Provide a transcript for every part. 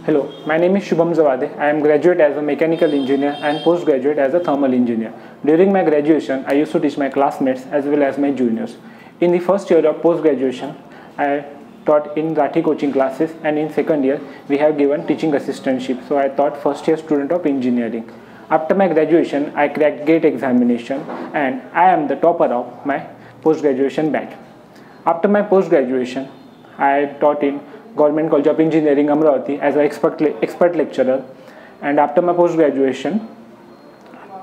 Hello, my name is Shubham Zawade. I am graduate as a mechanical engineer and postgraduate as a thermal engineer. During my graduation, I used to teach my classmates as well as my juniors. In the first year of post-graduation, I taught in Rathi coaching classes, and in second year, we have given teaching assistantship. So I taught first year student of engineering. After my graduation, I cracked GATE examination and I am the topper of my post-graduation batch. After my post-graduation, I taught in Government College of Engineering, Amravati as an expert lecturer, and after my post-graduation,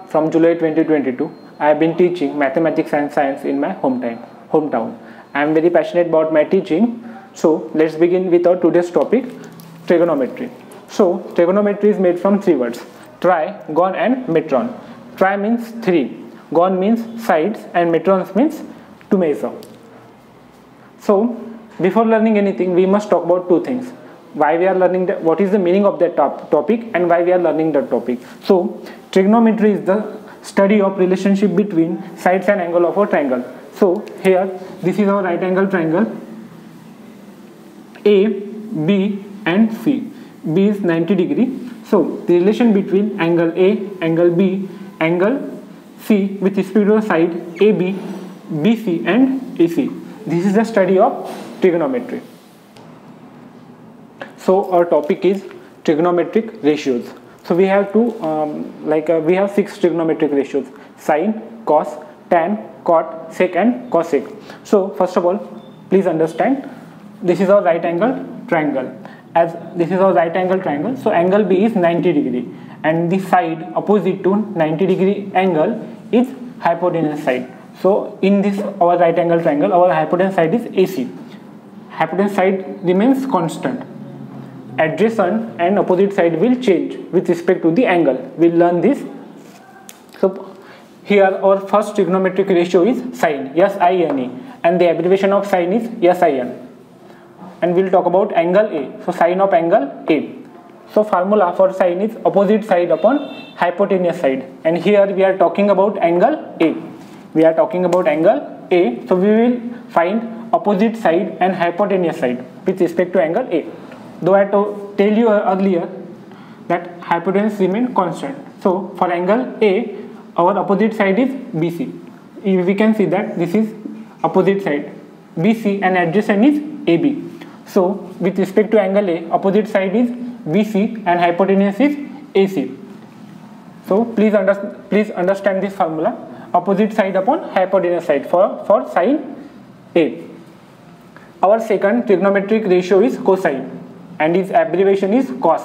from July 2022, I have been teaching mathematics and science in my hometown. I am very passionate about my teaching, so let's begin with our today's topic, trigonometry. So, trigonometry is made from three words, tri, gon and metron. Tri means three, gon means sides, and metrons means to measure. So, before learning anything, we must talk about two things. Why we are learning that, what is the meaning of that topic, and why we are learning that topic. So, trigonometry is the study of relationship between sides and angle of a triangle. So, here, this is our right angle triangle, A, B and C. B is 90 degree. So, the relation between angle A, angle B, angle C with respect to the side AB, BC and AC. This is the study of trigonometry. So our topic is trigonometric ratios. So we have we have 6 trigonometric ratios: sine, cos, tan, cot, sec and cosec. So first of all, please understand, this is our right angle triangle. As this is our right angle triangle, so angle B is 90 degree and the side opposite to 90 degree angle is hypotenuse side. So in this our right angle triangle, our hypotenuse side is AC. Hypotenuse side remains constant. Adjacent and opposite side will change with respect to the angle. We'll learn this. So here our first trigonometric ratio is sine, S-I-N-E, and the abbreviation of sine is S-I-N. And we'll talk about angle A. So sine of angle A. So formula for sine is opposite side upon hypotenuse side. And here we are talking about angle A. We are talking about angle A. So we will find opposite side and hypotenuse side with respect to angle A. Though I tell you earlier that hypotenuse remain constant. So for angle A, our opposite side is BC. We can see that this is opposite side BC and adjacent is AB. So with respect to angle A, opposite side is BC and hypotenuse is AC. So please understand this formula, opposite side upon hypotenuse side for sine A. Our second trigonometric ratio is cosine and its abbreviation is cos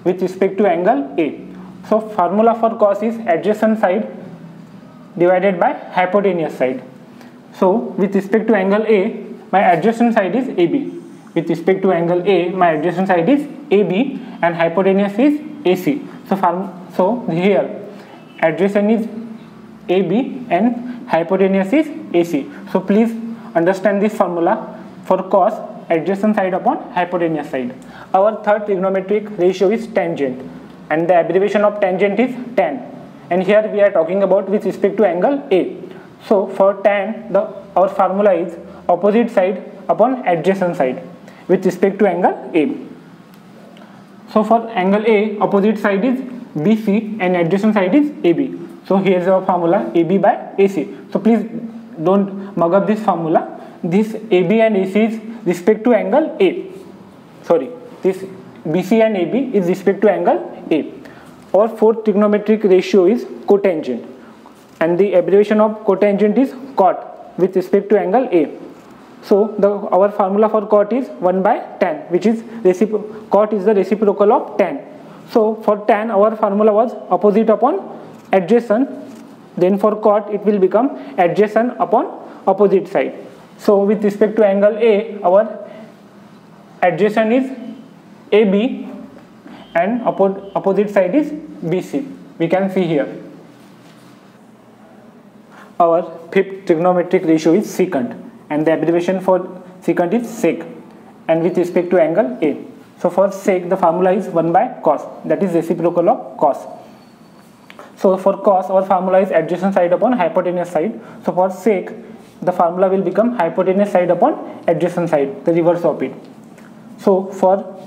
with respect to angle A. So formula for cos is adjacent side divided by hypotenuse side. So with respect to angle A, my adjacent side is AB. With respect to angle A, my adjacent side is AB and hypotenuse is AC. So here adjacent is AB and hypotenuse is AC. So please understand this formula for cos, adjacent side upon hypotenuse side. Our third trigonometric ratio is tangent and the abbreviation of tangent is tan. And here we are talking about with respect to angle A. So for tan, our formula is opposite side upon adjacent side with respect to angle A. So for angle A, opposite side is BC and adjacent side is AB. So here is our formula, AB by AC. So please don't mug up this formula. This AB and AC is respect to angle A. Sorry, this BC and AB is respect to angle A. Our fourth trigonometric ratio is cotangent and the abbreviation of cotangent is cot with respect to angle A. So our formula for cot is 1 by tan, which is cot is the reciprocal of tan. So for tan, our formula was opposite upon adjacent. Then for cot, it will become adjacent upon opposite side. So with respect to angle A, our adjacent is AB and opposite side is BC. We can see here. Our fifth trigonometric ratio is secant and the abbreviation for secant is sec, and with respect to angle A. So for sec, the formula is 1 by cos, that is reciprocal of cos. So for cos, our formula is adjacent side upon hypotenuse side. So for sec, the formula will become hypotenuse side upon adjacent side, the reverse of it. So for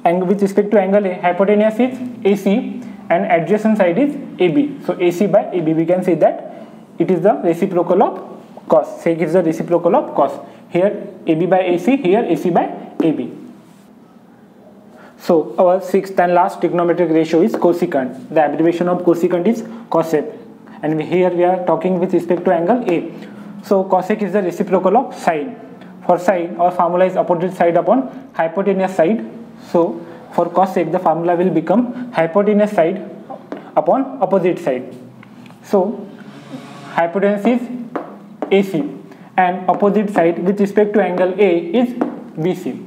angle with respect to angle A, hypotenuse is AC and adjacent side is AB. So AC by AB, we can say that it is the reciprocal of cos. Sec is the reciprocal of cos. Here AB by AC, here AC by AB. So our sixth and last trigonometric ratio is cosecant. The abbreviation of cosecant is cosec, and here we are talking with respect to angle A. So cosec is the reciprocal of sine. For sine, our formula is opposite side upon hypotenuse side. So for cosec, the formula will become hypotenuse side upon opposite side. So hypotenuse is AC and opposite side with respect to angle A is BC.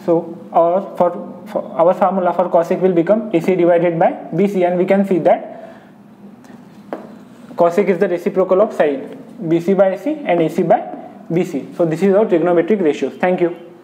So our formula for cosec will become AC divided by BC, and we can see that cosec is the reciprocal of sine, BC by AC and AC by BC. So this is our trigonometric ratios. Thank you.